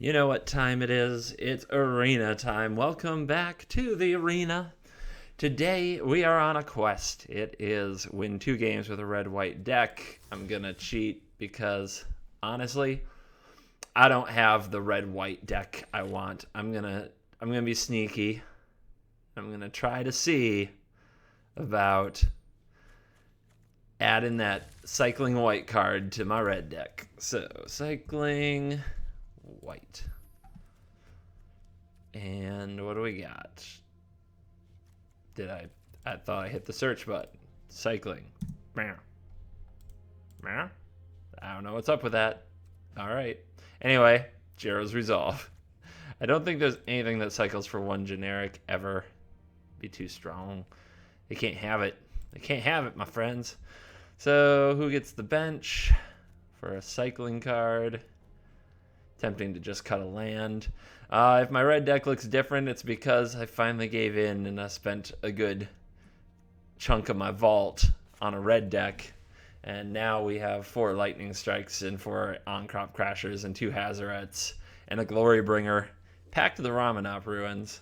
You know what time it is. It's arena time. Welcome back to the arena. Today we are on a quest. It is win 2 games with a red-white deck. I'm going to cheat because honestly, I don't have the red-white deck I want. I'm going to be sneaky. I'm going to try to see about adding that cycling white card to my red deck. So, cycling white. And what do we got? I thought I hit the search button. Cycling. I don't know what's up with that. All right. Anyway, Djeru's Resolve. I don't think there's anything that cycles for one generic ever. Be too strong. They can't have it. They can't have it, my friends. So who gets the bench for a cycling card? Tempting to just cut a land. If my red deck looks different, it's because I finally gave in and I spent a good chunk of my vault on a red deck. And now we have 4 Lightning Strikes and 4 Ahn-Crop Crashers and 2 Hazorets and a Glorybringer packed to the Ramunap Ruins.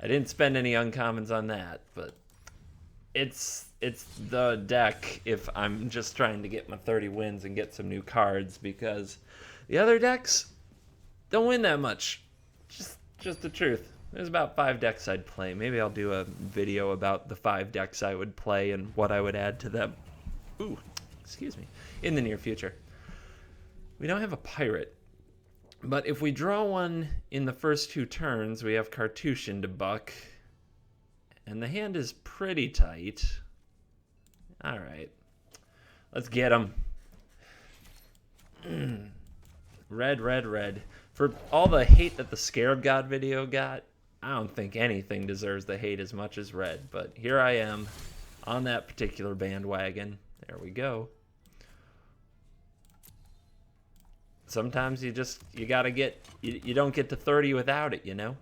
I didn't spend any uncommons on that, but it's the deck if I'm just trying to get my 30 wins and get some new cards, because the other decks don't win that much. Just the truth. There's about 5 decks I'd play. Maybe I'll do a video about the 5 decks I would play and what I would add to them. Ooh, excuse me. In the near future. We don't have a pirate. But if we draw one in the first 2 turns, we have Cartouche into Buck. And the hand is pretty tight. Alright. Let's get him. Red, red, red. For all the hate that the Scarab God video got, I don't think anything deserves the hate as much as red. But here I am on that particular bandwagon. There we go. Sometimes you gotta get, you don't get to 30 without it, you know?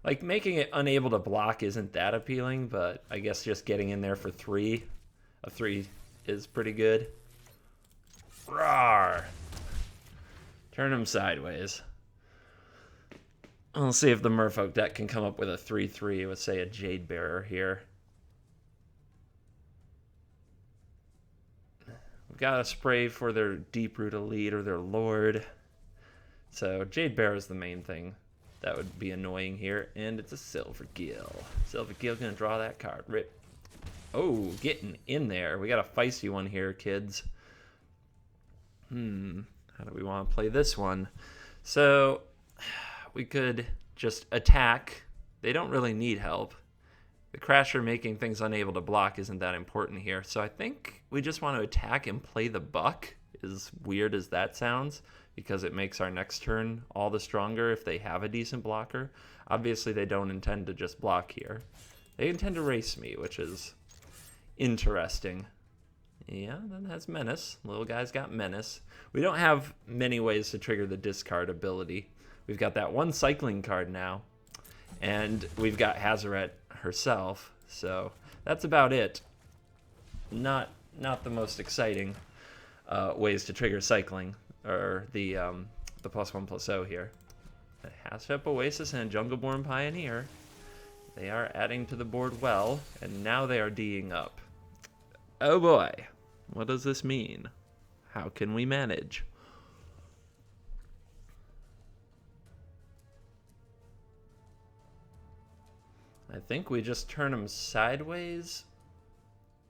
Like, making it unable to block isn't that appealing, but I guess just getting in there for 3, a 3 is pretty good. Rawr! Turn him sideways. I'll see if the Merfolk deck can come up with a 3/3 with, say, a Jade Bearer here. We've got a spray for their Deeproot Elite or their Lord. So Jade Bearer is the main thing that would be annoying here. And it's a Silver Gill. Silver Gill gonna draw that card. Rip. Oh, getting in there. We got a feisty one here, kids. How do we want to play this one? So we could just attack. They don't really need help. The Crasher making things unable to block isn't that important here. So I think we just want to attack and play the Buck, as weird as that sounds, because it makes our next turn all the stronger if they have a decent blocker. Obviously, they don't intend to just block here. They intend to race me, which is interesting. Yeah, that has Menace. Little guy's got Menace. We don't have many ways to trigger the discard ability. We've got that one cycling card now, and we've got Hazoret herself, so that's about it. Not the most exciting ways to trigger cycling, or the +1/+0 here. Hashtep Oasis and Jungleborn Pioneer. They are adding to the board well, and now they are D'ing up. Oh boy, what does this mean? How can we manage? I think we just turn them sideways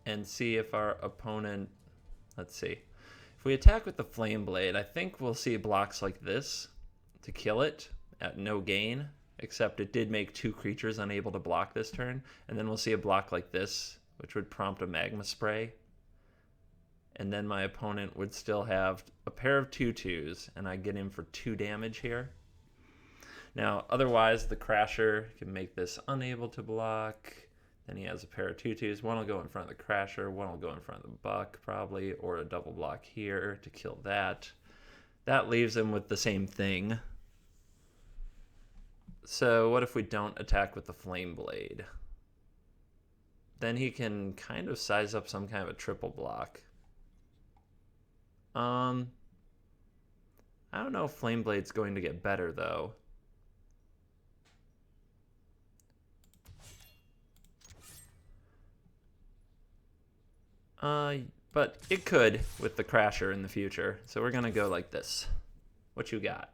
and see if our opponent... Let's see. If we attack with the Flameblade, I think we'll see blocks like this to kill it at no gain, except it did make 2 creatures unable to block this turn. And then we'll see a block like this, which would prompt a Magma Spray. And then my opponent would still have a pair of 2/2s, and I get in for 2 damage here. Now, otherwise, the Crasher can make this unable to block. Then he has a pair of 2/2s. One will go in front of the Crasher, one will go in front of the Buck, probably, or a double block here to kill that. That leaves him with the same thing. So what if we don't attack with the Flameblade? Then he can kind of size up some kind of a triple block. I don't know if Flameblade's going to get better, though. But it could with the Crasher in the future. So we're going to go like this. What you got?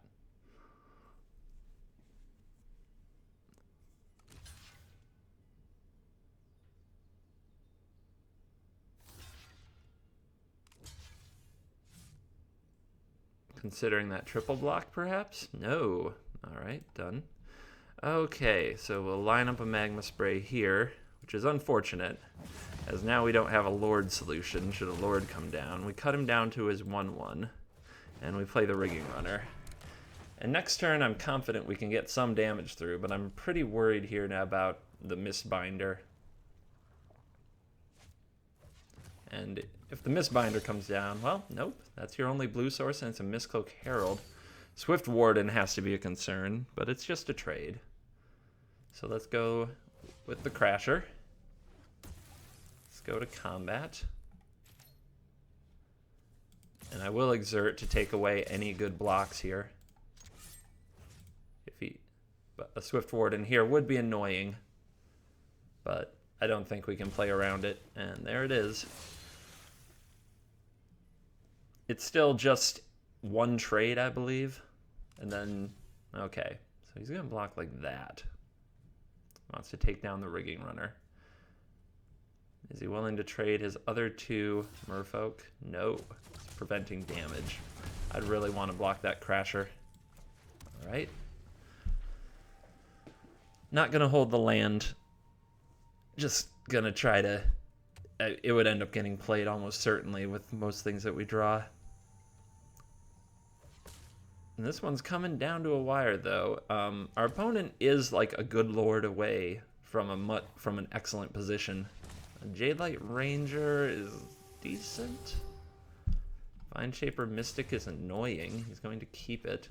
Considering that triple block, perhaps? No. All right, done. Okay, so we'll line up a Magma Spray here, which is unfortunate, as now we don't have a Lord solution should a Lord come down. We cut him down to his 1/1, and we play the Rigging Runner. And next turn, I'm confident we can get some damage through, but I'm pretty worried here now about the Mistbinder. And if the Mistbinder comes down, well, nope, that's your only blue source, and it's a Mistcloak Herald. Swift Warden has to be a concern, but it's just a trade. So let's go with the Crasher. Let's go to combat. And I will exert to take away any good blocks here. But a Swift Warden here would be annoying, but I don't think we can play around it. And there it is. It's still just one trade, I believe. And then, okay. So he's going to block like that. Wants to take down the Rigging Runner. Is he willing to trade his other two Merfolk? No. It's preventing damage. I'd really want to block that Crasher. All right. Not going to hold the land. Just going to try to... It would end up getting played almost certainly with most things that we draw. And this one's coming down to a wire, though. Our opponent is like a good lord away from an excellent position. A Jadelight Ranger is decent. Vine Shaper Mystic is annoying. He's going to keep it.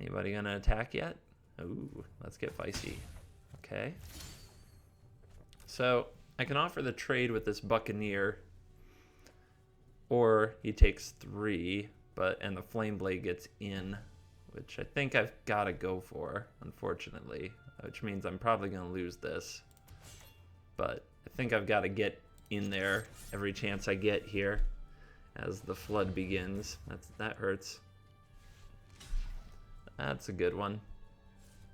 Anybody gonna attack yet? Ooh, let's get feisty. Okay. So I can offer the trade with this Buccaneer, or he takes 3. And the Flameblade gets in, which I think I've got to go for, unfortunately, which means I'm probably going to lose this. But I think I've got to get in there every chance I get here as the flood begins. That hurts. That's a good one.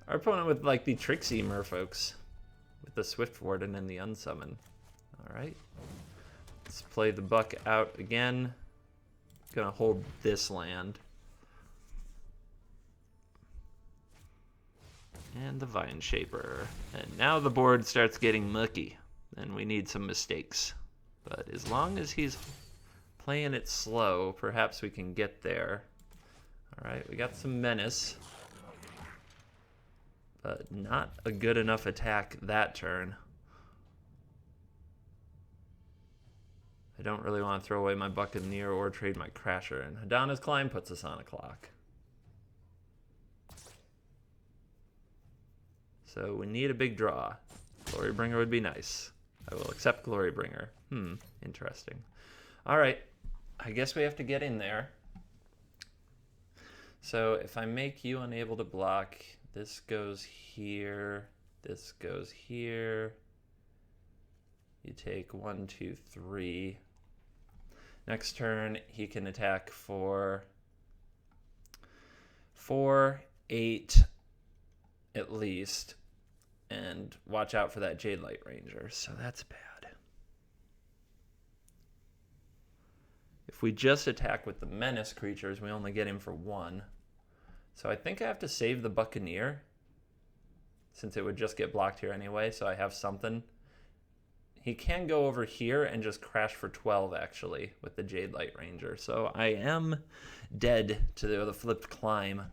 Our opponent with like the Trixie Merfolks with the Swift Warden and the Unsummon. All right. Let's play the Buck out again. Gonna hold this land. And the Vine Shaper. And now the board starts getting mucky. And we need some mistakes. But as long as he's playing it slow, perhaps we can get there. Alright, we got some Menace. But not a good enough attack that turn. I don't really want to throw away my Buccaneer or trade my Crasher, and Hadana's Climb puts us on a clock. So we need a big draw. Glorybringer would be nice. I will accept Glorybringer. Interesting. Alright, I guess we have to get in there. So if I make you unable to block, this goes here, this goes here. You take 1, 2, 3. Next turn, he can attack for 4, 8 at least. And watch out for that Jadelight Ranger. So that's bad. If we just attack with the Menace creatures, we only get him for 1. So I think I have to save the Buccaneer, since it would just get blocked here anyway, so I have something. He can go over here and just crash for 12, actually, with the Jadelight Ranger. So I am dead to the flipped climb.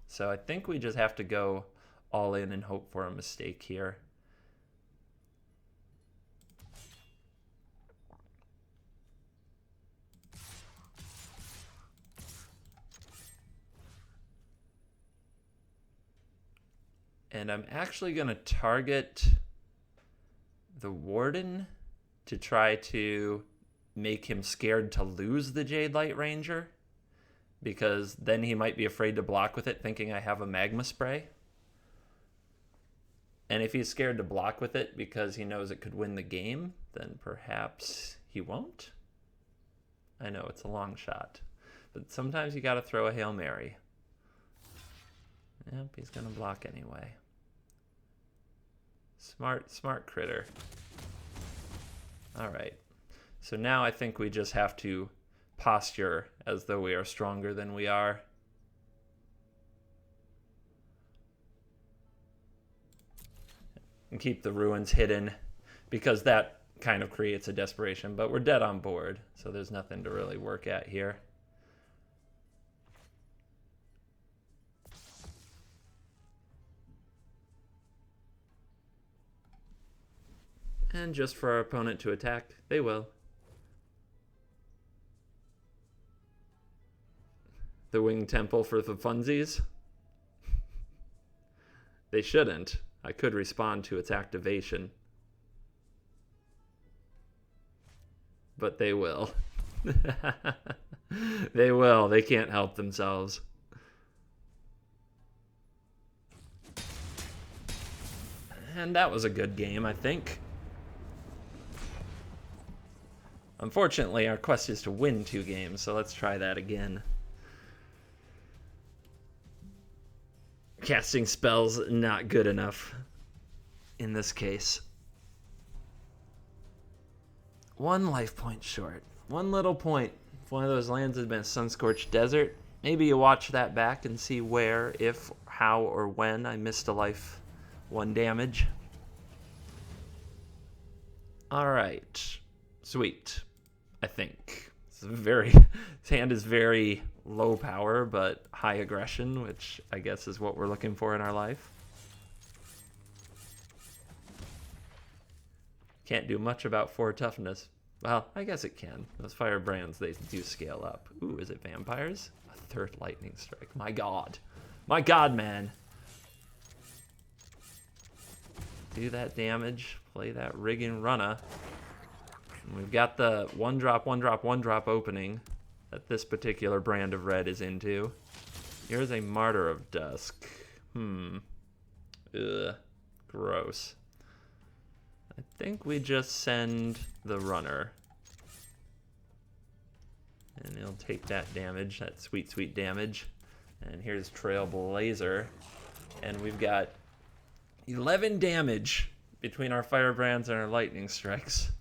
So I think we just have to go all in and hope for a mistake here. And I'm actually going to target the Warden to try to make him scared to lose the Jade Light Ranger, because then he might be afraid to block with it, thinking I have a Magma Spray. And if he's scared to block with it because he knows it could win the game, then perhaps he won't. I know it's a long shot, but sometimes you gotta throw a Hail Mary. Yep, he's gonna block anyway. Smart critter. Alright, so now I think we just have to posture as though we are stronger than we are. And keep the ruins hidden, because that kind of creates a desperation, but we're dead on board, so there's nothing to really work at here. And just for our opponent to attack, they will. The Winged Temple for the funsies? They shouldn't. I could respond to its activation. But they will. They will. They can't help themselves. And that was a good game, I think. Unfortunately, our quest is to win 2 games, so let's try that again. Casting spells not good enough in this case. 1 life point short. 1 little point. If one of those lands had been Sunscorched Desert, maybe you watch that back and see where, if, how, or when I missed a life 1 damage. Alright. Sweet. I think. His hand is very low power, but high aggression, which I guess is what we're looking for in our life. Can't do much about 4 toughness. Well, I guess it can. Those firebrands, they do scale up. Ooh, is it vampires? A 3rd lightning strike. My god. My god, man. Do that damage. Play that rigging runner. And we've got the 1-drop, 1-drop, 1-drop opening that this particular brand of red is into. Here's a Martyr of Dusk. Ugh. Gross. I think we just send the runner. And he'll take that damage, that sweet, sweet damage. And here's Trailblazer. And we've got 11 damage between our Firebrands and our Lightning Strikes.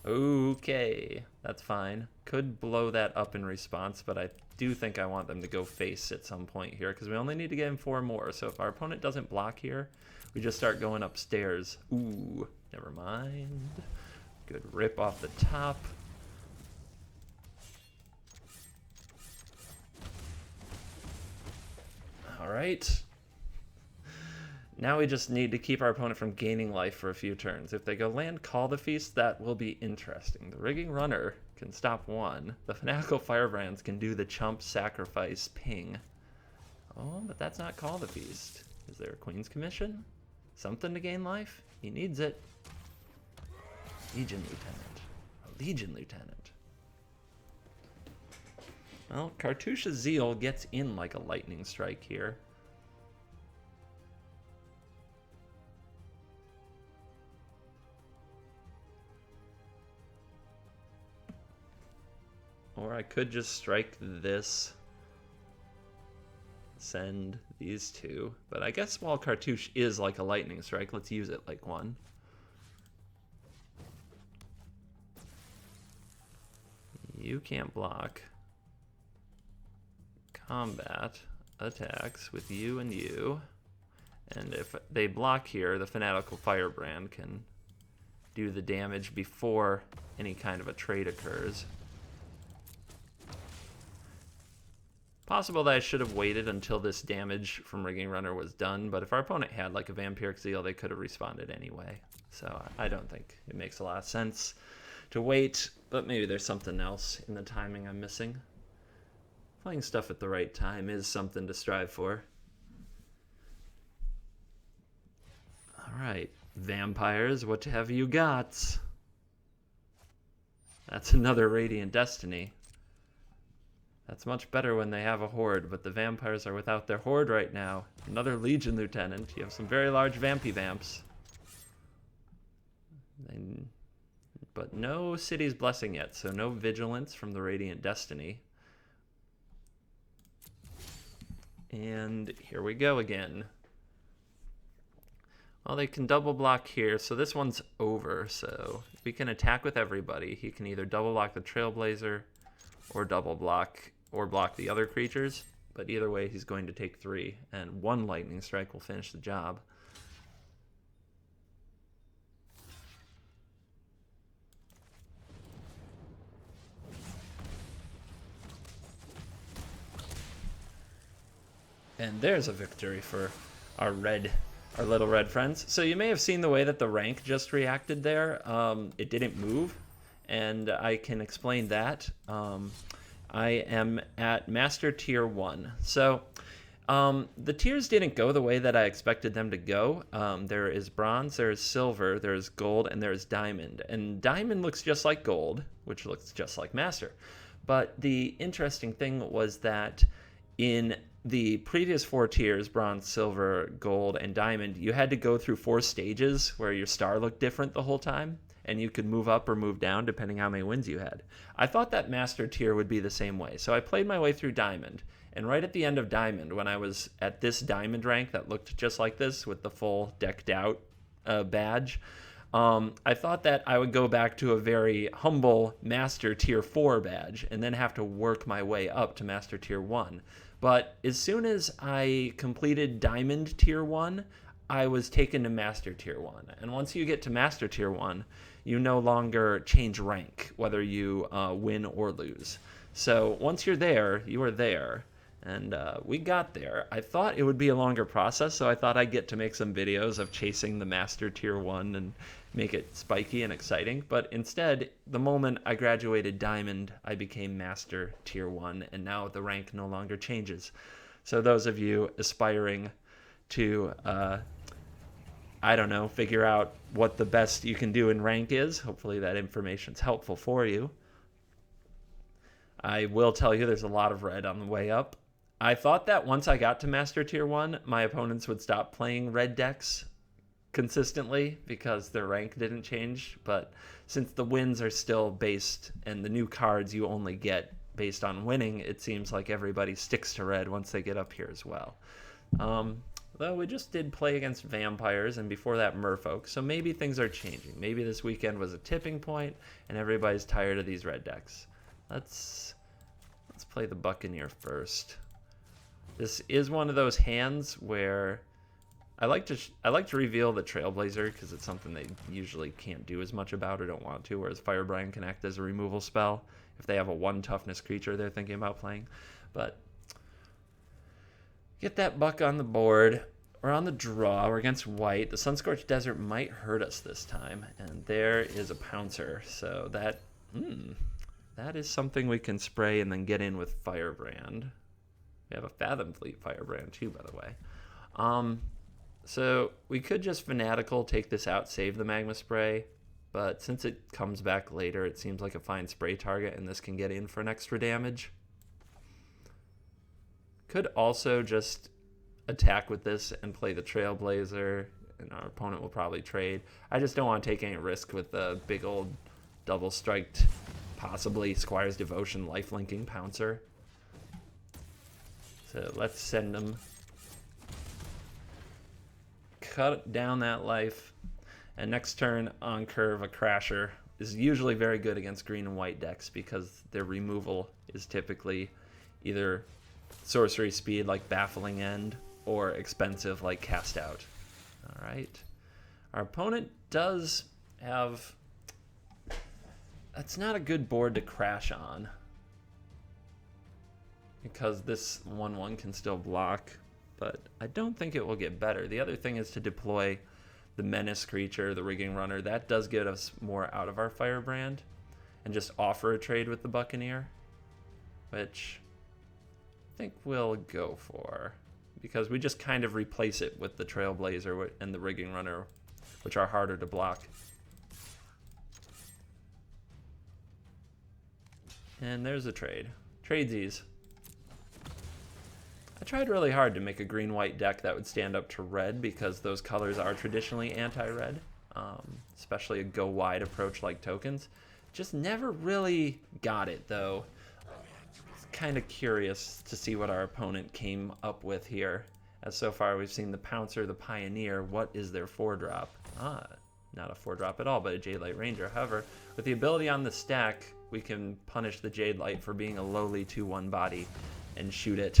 Okay, that's fine. Could blow that up in response, but I do think I want them to go face at some point here, because we only need to get him 4 more. So if our opponent doesn't block here, we just start going upstairs. Ooh, never mind. Good rip off the top. All right. Now we just need to keep our opponent from gaining life for a few turns. If they go land, call the feast, that will be interesting. The Rigging Runner can stop 1. The Fanatical Firebrands can do the chump sacrifice ping. Oh, but that's not call the feast. Is there a Queen's Commission? Something to gain life? He needs it. Legion Lieutenant. A Legion Lieutenant. Well, Cartouche of Zeal gets in like a lightning strike here. Or I could just strike this, send these 2. But I guess while Cartouche is like a lightning strike, let's use it like one. You can't block. Combat attacks with you and you. And if they block here, the Fanatical Firebrand can do the damage before any kind of a trade occurs. Possible that I should have waited until this damage from Rigging Runner was done, but if our opponent had like a Vampiric Zeal, they could have responded anyway. So I don't think it makes a lot of sense to wait, but maybe there's something else in the timing I'm missing. Playing stuff at the right time is something to strive for. All right, vampires, what have you got? That's another Radiant Destiny. That's much better when they have a horde, but the vampires are without their horde right now. Another Legion Lieutenant. You have some very large Vampy Vamps. But no City's Blessing yet, so no Vigilance from the Radiant Destiny. And here we go again. Well, they can double block here, so this one's over. So we can attack with everybody. He can either double block the Trailblazer or double block or block the other creatures. But either way, he's going to take 3, and 1 Lightning Strike will finish the job. And there's a victory for our little red friends. So you may have seen the way that the rank just reacted there. It didn't move, and I can explain that. I am at Master Tier 1. So the tiers didn't go the way that I expected them to go. There is Bronze, there is Silver, there is Gold, and there is Diamond. And Diamond looks just like Gold, which looks just like Master. But the interesting thing was that in the previous 4 tiers, Bronze, Silver, Gold, and Diamond, you had to go through 4 stages where your star looked different the whole time, and you could move up or move down depending how many wins you had. I thought that Master tier would be the same way, so I played my way through Diamond, and right at the end of Diamond, when I was at this Diamond rank that looked just like this with the full decked out badge, I thought that I would go back to a very humble Master Tier 4 badge and then have to work my way up to Master Tier 1. But as soon as I completed Diamond Tier 1, I was taken to Master Tier 1. And once you get to Master Tier 1, you no longer change rank, whether you win or lose. So once you're there, you are there. And we got there. I thought it would be a longer process, so I thought I'd get to make some videos of chasing the Master Tier 1 and make it spiky and exciting. But instead, the moment I graduated Diamond, I became Master Tier 1, and now the rank no longer changes. So those of you aspiring to, I don't know, figure out what the best you can do in rank is, hopefully that information's helpful for you. I will tell you there's a lot of red on the way up. I thought that once I got to Master Tier 1, my opponents would stop playing red decks consistently because their rank didn't change. But since the wins are still based and the new cards you only get based on winning, it seems like everybody sticks to red once they get up here as well. Though we just did play against vampires and before that merfolk, so maybe things are changing. Maybe this weekend was a tipping point and everybody's tired of these red decks. Let's play the Buccaneer first. This is one of those hands where I like to reveal the Trailblazer because it's something they usually can't do as much about or don't want to, whereas Firebrand can act as a removal spell if they have a 1 toughness creature they're thinking about playing. But get that buck on the board. We're on the draw. We're against white. The Sunscorched Desert might hurt us this time, and there is a Pouncer. So that is something we can spray and then get in with Firebrand. We have a Fathom Fleet Firebrand too, by the way. So we could just Fanatical, take this out, save the Magma Spray, but since it comes back later, it seems like a fine spray target, and this can get in for an extra damage. Could also just attack with this and play the Trailblazer, and our opponent will probably trade. I just don't want to take any risk with the big old double-striked, possibly Squire's Devotion life-linking Pouncer. So let's send them. Cut down that life. And next turn, Ahn-Crop Crasher is usually very good against green and white decks because their removal is typically either sorcery speed like Baffling End or expensive like Cast Out. All right. Our opponent does have... That's not a good board to crash on, because this 1/1 can still block, but I don't think it will get better. The other thing is to deploy the Menace creature, the Rigging Runner. That does get us more out of our Firebrand, and just offer a trade with the Buccaneer, which I think we'll go for, because we just kind of replace it with the Trailblazer and the Rigging Runner, which are harder to block. And there's a trade. Tradesies. I tried really hard to make a green-white deck that would stand up to red because those colors are traditionally anti-red, especially a go-wide approach like tokens. Just never really got it, though. Kind of curious to see what our opponent came up with here. As so far we've seen the Pouncer, the Pioneer. What is their 4-drop? Not a 4-drop at all, but a Jade Light Ranger. However, with the ability on the stack, we can punish the Jade Light for being a lowly 2/1 body and shoot it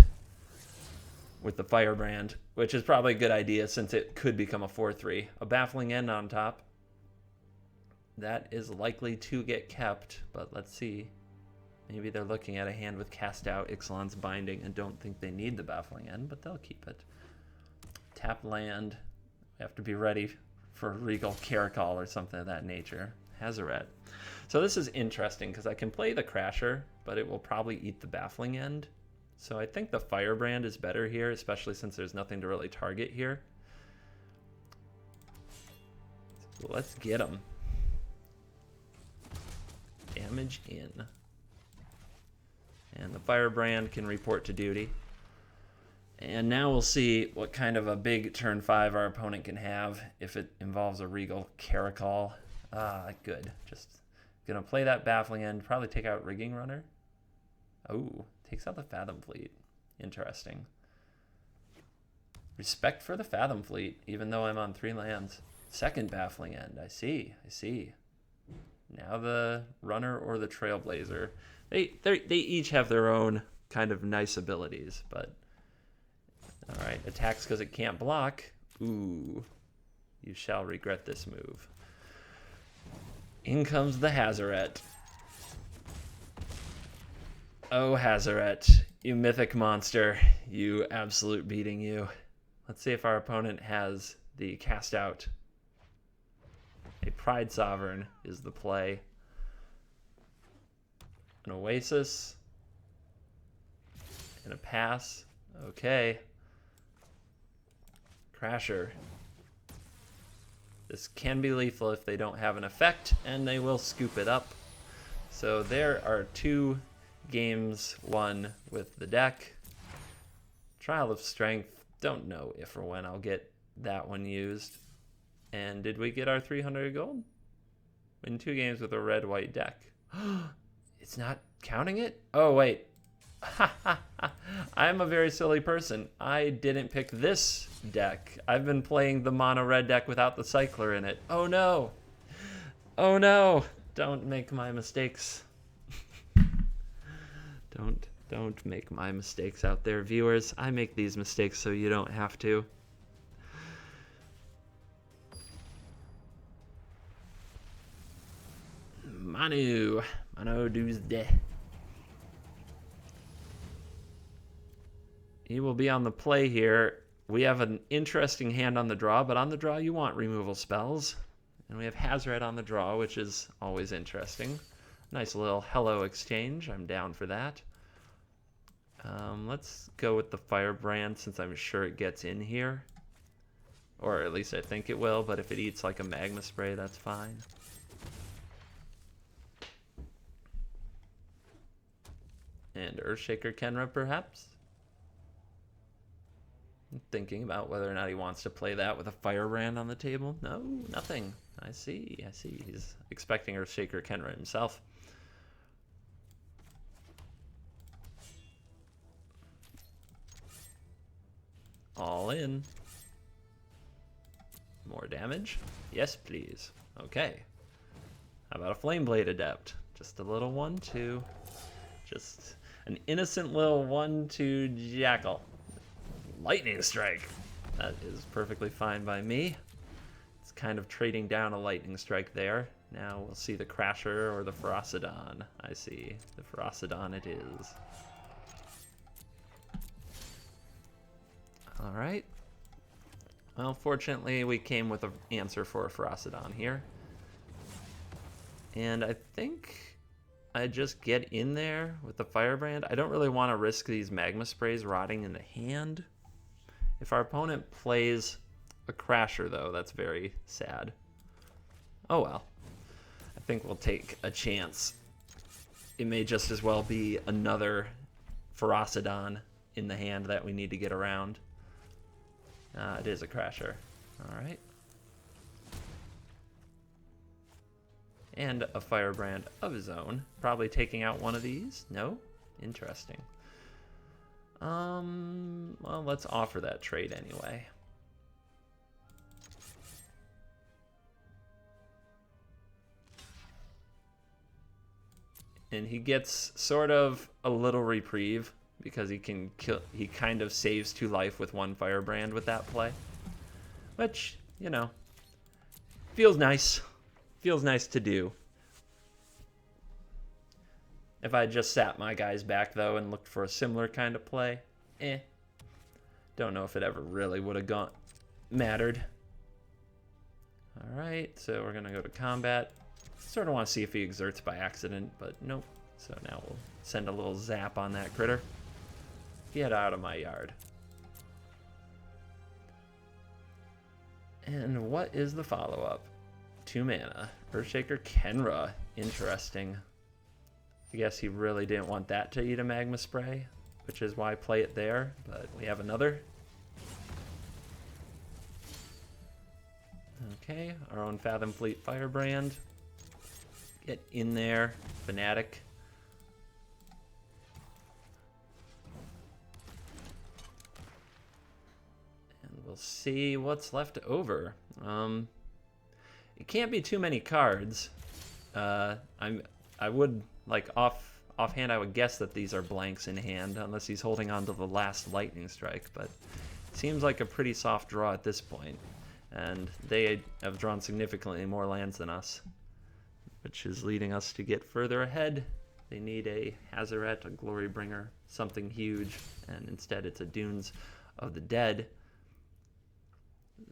with the Firebrand, which is probably a good idea since it could become a 4/3. A Baffling End on top. That is likely to get kept, but let's see. Maybe they're looking at a hand with Cast Out, Ixalan's Binding, and don't think they need the Baffling End, but they'll keep it. Tap land. We have to be ready for Regal Caracal or something of that nature. Hazoret. So this is interesting because I can play the Crasher, but it will probably eat the Baffling End. So I think the Firebrand is better here, especially since there's nothing to really target here. So let's get him. Damage in. And the Firebrand can report to duty. And now we'll see what kind of a big turn 5 our opponent can have if it involves a Regal Caracal. Good. Just gonna play that Baffling End, probably take out Rigging Runner. Oh, takes out the Fathom Fleet. Interesting. Respect for the Fathom Fleet, even though I'm on 3 lands. Second Baffling End, I see. Now the Runner or the Trailblazer. They each have their own kind of nice abilities, but all right, attacks because it can't block. Ooh, you shall regret this move. In comes the Hazoret. Oh, Hazoret, you mythic monster, you absolute beating you. Let's see if our opponent has the Cast Out. A Pride Sovereign is the play. An Oasis. And a pass. Okay. Crasher. This can be lethal if they don't have an effect, and they will scoop it up. So there are 2 games won with the deck. Trial of Strength. Don't know if or when I'll get that one used. And did we get our 300 gold? Win 2 games with a red-white deck. It's not counting it? Oh, wait. I'm a very silly person. I didn't pick this deck. I've been playing the mono red deck without the cycler in it. Oh no. Oh no. Don't make my mistakes. Don't make my mistakes out there, viewers. I make these mistakes so you don't have to. Manu Doomsday. He will be on the play here. We have an interesting hand on the draw, but on the draw you want removal spells. And we have Hazoret on the draw, which is always interesting. Nice little hello exchange. I'm down for that. Let's go with the Firebrand since I'm sure it gets in here. Or at least I think it will, but if it eats like a Magma Spray, that's fine. And Earthshaker Khenra, perhaps? I'm thinking about whether or not he wants to play that with a Firebrand on the table. No, nothing. I see. He's expecting Earthshaker Khenra himself. All in. More damage? Yes, please. Okay. How about a Flameblade Adept? Just a little 1/2. Just an innocent little 1/2 Jackal. Lightning Strike. That is perfectly fine by me. It's kind of trading down a Lightning Strike there. Now we'll see the Crasher or the Ferocidon. I see. The Ferocidon it is. Alright. Well, fortunately, we came with an answer for a Ferocidon here. And I think I just get in there with the Firebrand. I don't really want to risk these Magma Sprays rotting in the hand. If our opponent plays a Crasher, though, that's very sad. Oh well. I think we'll take a chance it may just as well be another Ferocidon in the hand that we need to get around. It is a Crasher. Alright. And a Firebrand of his own. Probably taking out one of these. No? Interesting. Well, let's offer that trade anyway. And he gets sort of a little reprieve because he can kill. He kind of saves 2 life with 1 Firebrand with that play, which, you know, feels nice. Feels nice to do. If I just sat my guys back though and looked for a similar kind of play, don't know if it ever really would have mattered. All right, so we're gonna go to combat. Sort of want to see if he exerts by accident, but nope. So now we'll send a little zap on that critter. Get out of my yard. And what is the follow-up? 2 mana. Earthshaker Khenra. Interesting. I guess he really didn't want that to eat a Magma Spray, which is why I play it there, but we have another. Okay, our own Fathom Fleet Firebrand. Get in there, Fanatic. And we'll see what's left over. It can't be too many cards. I would, like, offhand, I would guess that these are blanks in hand, unless he's holding on to the last Lightning Strike, but it seems like a pretty soft draw at this point, and they have drawn significantly more lands than us, which is leading us to get further ahead. They need a Hazoret, a Glorybringer, something huge, and instead it's a Dunes of the Dead.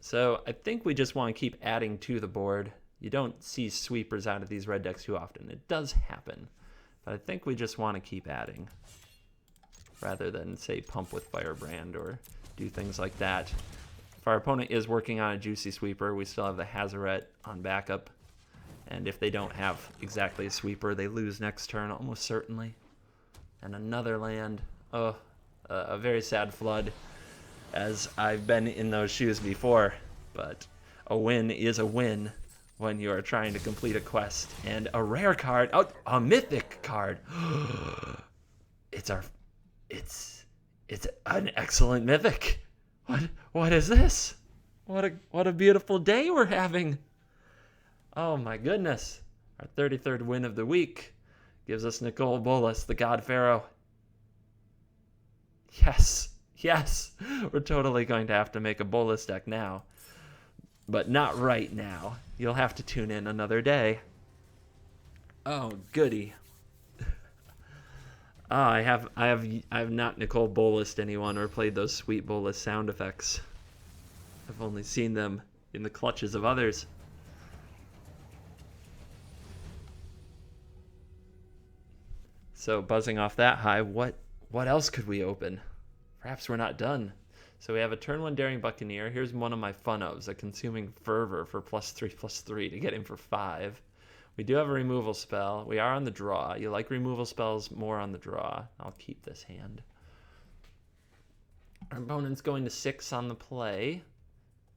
So I think we just want to keep adding to the board. You don't see sweepers out of these red decks too often. It does happen, but I think we just want to keep adding rather than, say, pump with Firebrand or do things like that. If our opponent is working on a juicy sweeper, we still have the Hazoret on backup. And if they don't have exactly a sweeper, they lose next turn, almost certainly. And another land. Oh, a very sad flood, as I've been in those shoes before. But a win is a win when you are trying to complete a quest. And a rare card, oh, a mythic card. It's an excellent mythic. What is this? What a beautiful day we're having. Oh my goodness. Our 33rd win of the week gives us Nicol Bolas, the God Pharaoh. Yes. We're totally going to have to make a Bolas deck now. But not right now. You'll have to tune in another day. Oh, goody. I have not Nicol Bolas'd anyone or played those sweet Bolas sound effects. I've only seen them in the clutches of others. So buzzing off that high, what else could we open? Perhaps we're not done. So we have a turn 1 Daring Buccaneer. Here's one of my fun ofs, a Consuming Fervor for +3/+3 to get him for 5. We do have a removal spell. We are on the draw. You like removal spells more on the draw. I'll keep this hand. Our opponent's going to 6 on the play.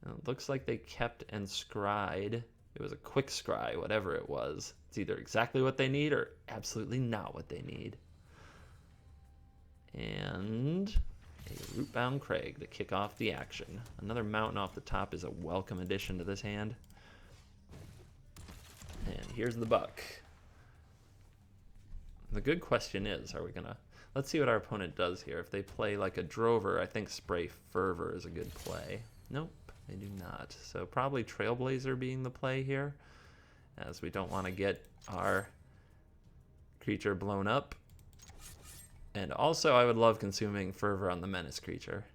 And it looks like they kept and scryed. It was a quick scry, whatever it was. It's either exactly what they need or absolutely not what they need. And a Rootbound Crag to kick off the action. Another mountain off the top is a welcome addition to this hand. And here's the buck. The good question is, are we gonna... Let's see what our opponent does here. If they play like a Drover, I think Spray Fervor is a good play. Nope, they do not. So probably Trailblazer being the play here, as we don't want to get our creature blown up. And also, I would love Consuming Fervor on the Menace creature.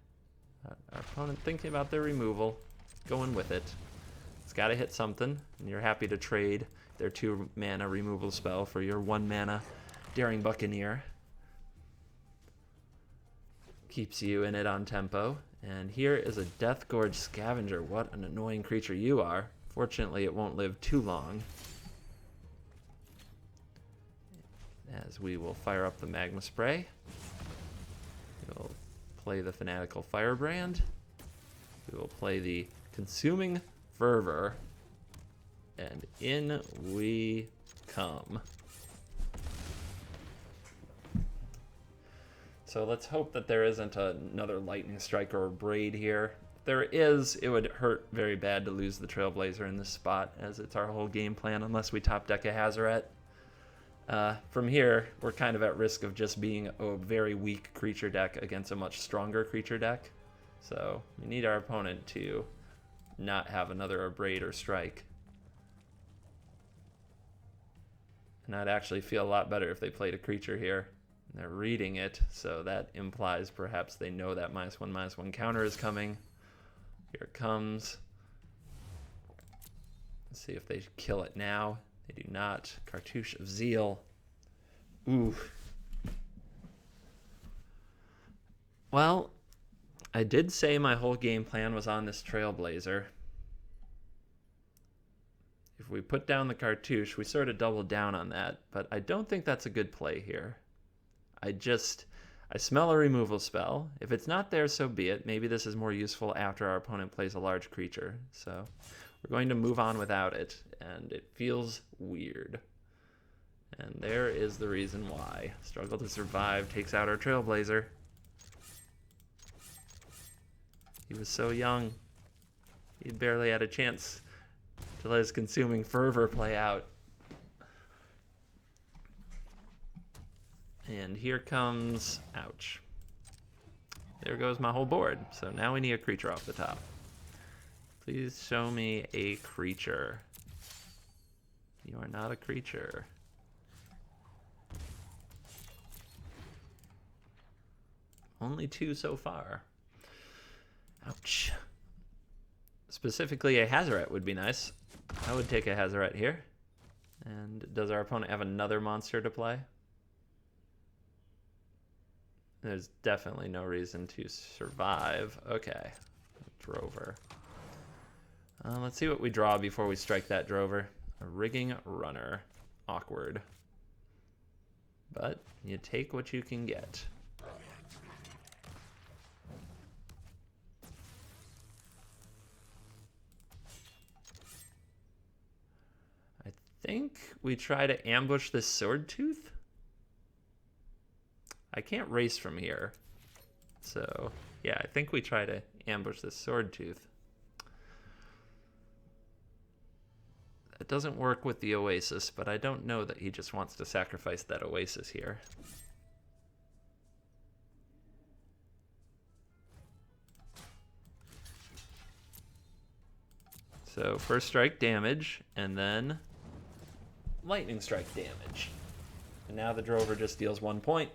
Our opponent thinking about their removal, going with it. It's got to hit something, and you're happy to trade their 2 mana removal spell for your 1 mana Daring Buccaneer. Keeps you in it on tempo. And here is a Death Gorge Scavenger. What an annoying creature you are. Fortunately, it won't live too long. as we will fire up the Magma Spray. We'll play the Fanatical Firebrand. We will play the Consuming Fervor. And in we come. So let's hope that there isn't another Lightning Strike or a Braid here. If there is, it would hurt very bad to lose the Trailblazer in this spot, as it's our whole game plan unless we top deck a Hazoret. From here, we're kind of at risk of just being a very weak creature deck against a much stronger creature deck. So we need our opponent to not have another Abrade or Strike. And I'd actually feel a lot better if they played a creature here. They're reading it, so that implies perhaps they know that -1/-1 counter is coming. Here it comes. Let's see if they kill it now. They do not. Cartouche of Zeal. Ooh. Well, I did say my whole game plan was on this Trailblazer. If we put down the Cartouche, we sort of doubled down on that, but I don't think that's a good play here. I smell a removal spell. If it's not there, so be it. Maybe this is more useful after our opponent plays a large creature. So we're going to move on without it, and it feels weird. And there is the reason why. Struggle to Survive takes out our Trailblazer. He was so young. He barely had a chance to let his Consuming Fervor play out. And here comes, ouch. There goes my whole board. So now we need a creature off the top. Please show me a creature. You are not a creature. Only 2 so far. Ouch. Specifically a Hazoret would be nice. I would take a Hazoret here. And does our opponent have another monster to play? There's definitely no reason to survive. Okay. Drover. Let's see what we draw before we strike that Drover. A Rigging Runner. Awkward. But you take what you can get. I think we try to ambush this Swordtooth. I can't race from here. So, yeah, I think we try to ambush this Swordtooth. It doesn't work with the Oasis, but I don't know that he just wants to sacrifice that Oasis here. So, first strike damage, and then lightning strike damage. And now the Drover just deals 1 point.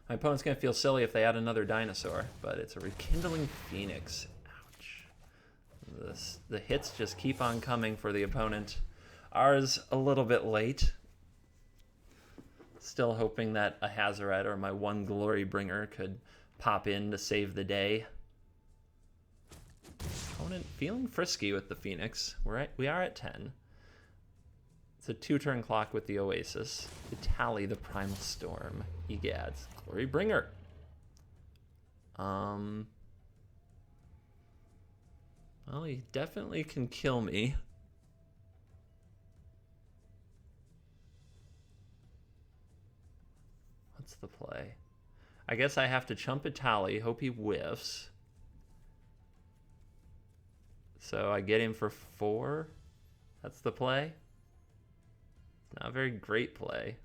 My opponent's going to feel silly if they add another dinosaur, but it's a Rekindling Phoenix. Ouch. The hits just keep on coming for the opponent. Ours a little bit late. Still hoping that a Hazoret or my one Glorybringer could pop in to save the day. Opponent feeling frisky with the Phoenix. We are at 10. It's a 2-turn clock with the Oasis. To tally the Primal Storm. Egads. Glorybringer. Well, he definitely can kill me. What's the play? I guess I have to chump a tally, hope he whiffs. So I get him for 4. That's the play. Not a very great play.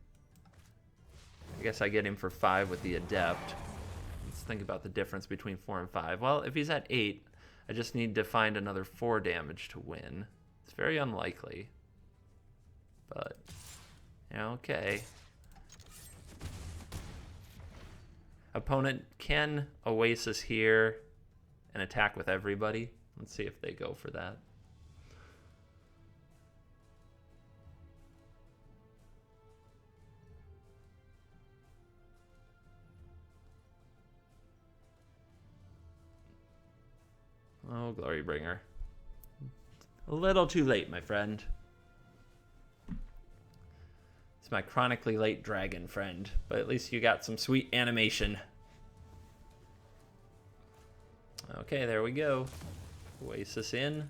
I guess I get him for 5 with the Adept. Let's think about the difference between 4 and 5. Well, if he's at 8, I just need to find another 4 damage to win. It's very unlikely. But, yeah, okay. Opponent can Oasis here and attack with everybody. Let's see if they go for that. Oh, Glorybringer. A little too late, my friend. It's my chronically late dragon friend, but at least you got some sweet animation. Okay, there we go. Oasis in,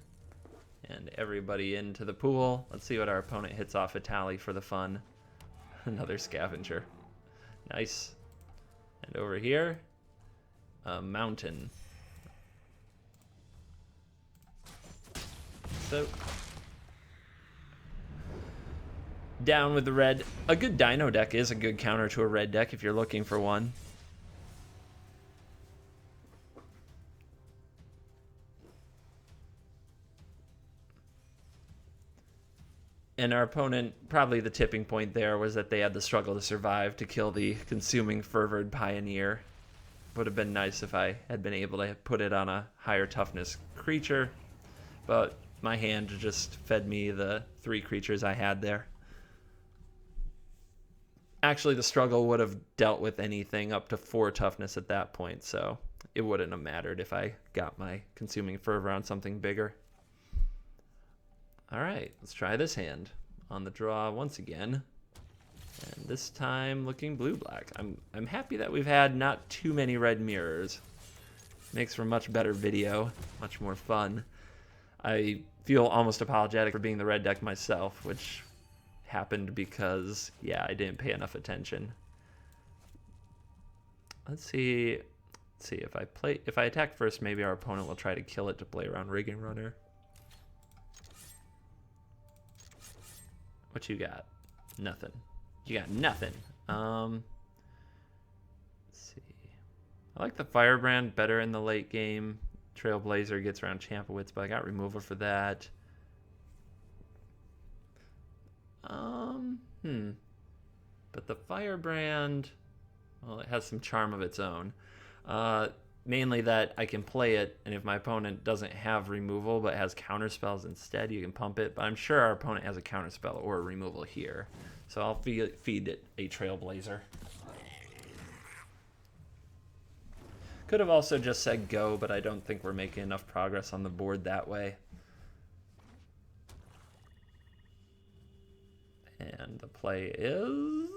and everybody into the pool. Let's see what our opponent hits off a tally for the fun. Another scavenger. Nice. And over here, a mountain. So, down with the red. A good dino deck is a good counter to a red deck if you're looking for one. And our opponent, probably the tipping point there was that they had the struggle to survive to kill the Consuming Fervor Pioneer. Would have been nice if I had been able to put it on a higher toughness creature, but my hand just fed me the 3 creatures I had there. Actually, the struggle would have dealt with anything up to 4 toughness at that point, so it wouldn't have mattered if I got my Consuming Fervor on something bigger. All right, let's try this hand. On the draw once again, and this time looking blue-black. I'm happy that we've had not too many red mirrors. Makes for much better video, much more fun. I feel almost apologetic for being the red deck myself, which happened because, yeah, I didn't pay enough attention. Let's see if I attack first, maybe our opponent will try to kill it to play around Rigging Runner. What you got? Nothing. You got nothing. Let's see. I like the Firebrand better in the late game. Trailblazer gets around Champowitz, but I got removal for that. But the Firebrand, well, it has some charm of its own. Mainly that I can play it, and if my opponent doesn't have removal but has counterspells instead, you can pump it. But I'm sure our opponent has a counterspell or a removal here. So I'll feed it a Trailblazer. Could have also just said go, but I don't think we're making enough progress on the board that way. And the play is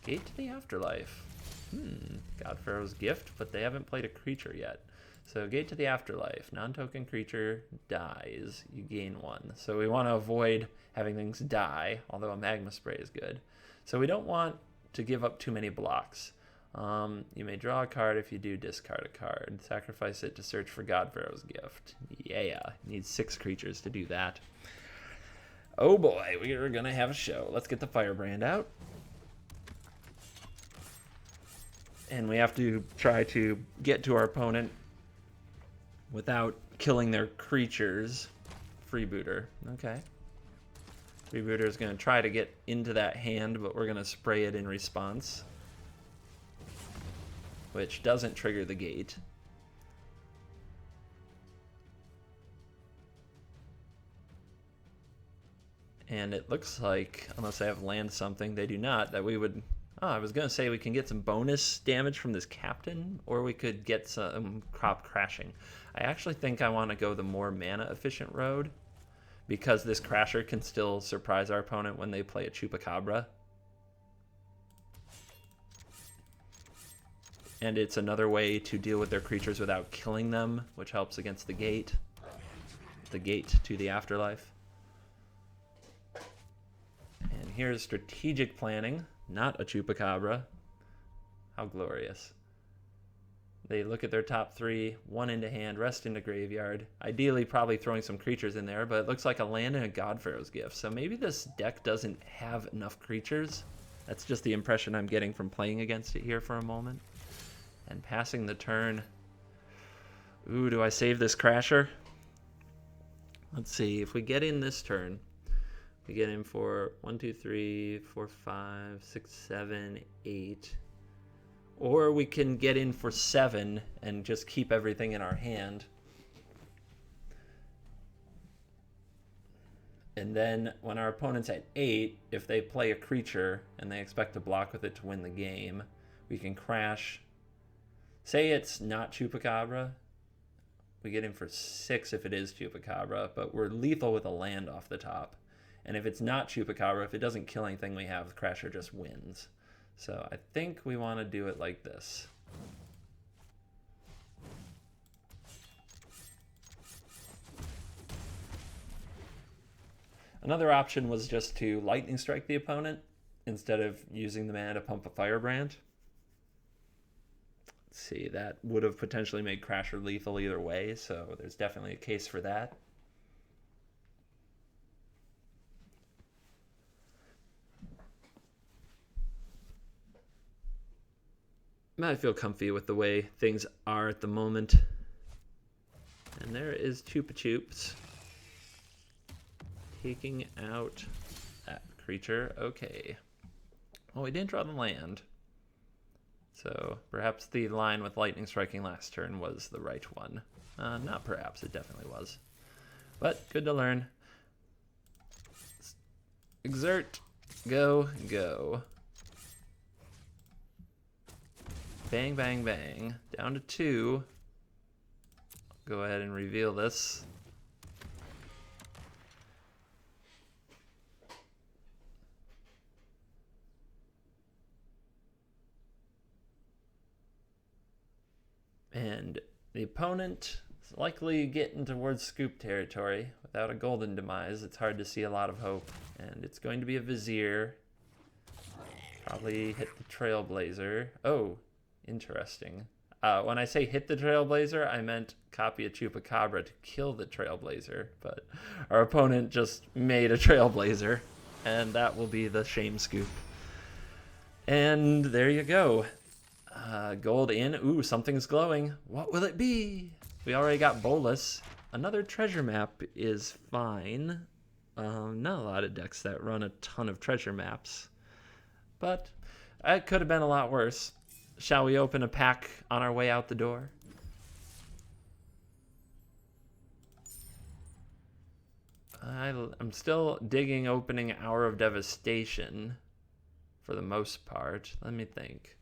Gate to the Afterlife. Godpharaoh's Gift, but they haven't played a creature yet. So Gate to the Afterlife. Non-token creature dies. You gain 1. So we want to avoid having things die, although a Magma Spray is good. So we don't want to give up too many blocks. You may draw a card. If you do, discard a card. Sacrifice it to search for Godpharaoh's Gift. Yeah, need 6 creatures to do that. Oh boy, we're going to have a show. Let's get the Firebrand out. And we have to try to get to our opponent without killing their creatures. Freebooter. Okay. Freebooter is going to try to get into that hand, but we're going to spray it in response, which doesn't trigger the gate. And it looks like, unless I have land something, they do not, that we would... Oh, I was going to say we can get some bonus damage from this captain, or we could get some crop crashing. I actually think I want to go the more mana-efficient road, because this Crasher can still surprise our opponent when they play a Chupacabra. And it's another way to deal with their creatures without killing them, which helps against the gate to the Afterlife. And here's strategic planning. Not a Chupacabra. How glorious. They look at their top 3, 1 into hand, rest into graveyard. Ideally, probably throwing some creatures in there, but it looks like a land and a Godpharaoh's Gift. So maybe this deck doesn't have enough creatures. That's just the impression I'm getting from playing against it here for a moment. And passing the turn. Ooh, do I save this Crasher? Let's see. If we get in this turn, we get in for 1, 2, 3, 4, 5, 6, 7, 8. Or we can get in for 7 and just keep everything in our hand. And then when our opponent's at 8, if they play a creature and they expect to block with it to win the game, we can crash. Say it's not Chupacabra. We get in for 6 if it is Chupacabra, but we're lethal with a land off the top. And if it's not Chupacabra, if it doesn't kill anything we have, Crasher just wins. So I think we want to do it like this. Another option was just to Lightning Strike the opponent instead of using the mana to pump a Firebrand. Let's see, that would have potentially made Crasher lethal either way, so there's definitely a case for that. I feel comfy with the way things are at the moment. And there is Chupa Chups taking out that creature. Okay. Well, we didn't draw the land. So perhaps the line with Lightning Striking last turn was the right one. Not perhaps, it definitely was. But good to learn. Exert. Go, go. Bang, bang, bang. Down to 2. Go ahead and reveal this. And the opponent is likely getting towards scoop territory. Without a golden demise, it's hard to see a lot of hope. And it's going to be a Vizier. Probably hit the Trailblazer. Oh, interesting. When I say hit the Trailblazer, I meant copy a Chupacabra to kill the Trailblazer. But our opponent just made a Trailblazer. And that will be the shame scoop. And there you go. Gold in. Ooh, something's glowing. What will it be? We already got Bolus. Another treasure map is fine. Not a lot of decks that run a ton of treasure maps. But it could have been a lot worse. Shall we open a pack on our way out the door? I'm still digging opening Hour of Devastation for the most part. Let me think.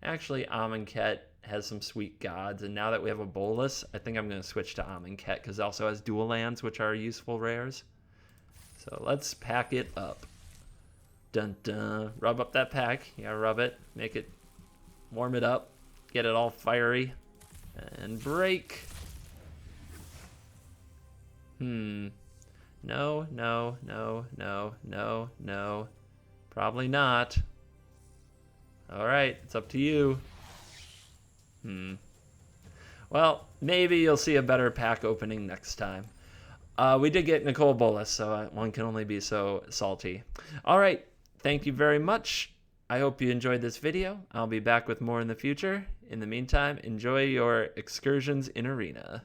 Actually, Amonkhet has some sweet gods, and now that we have a Bolus, I think I'm going to switch to Amonkhet because it also has dual lands, which are useful rares. So let's pack it up. Dun dun. Rub up that pack. You gotta rub it, make it, warm it up, get it all fiery, and break. No, no, no, no, no, no. Probably not. Alright, it's up to you. Well, maybe you'll see a better pack opening next time. We did get Nicole Bolas, so one can only be so salty. Alright, thank you very much. I hope you enjoyed this video. I'll be back with more in the future. In the meantime, enjoy your excursions in Arena.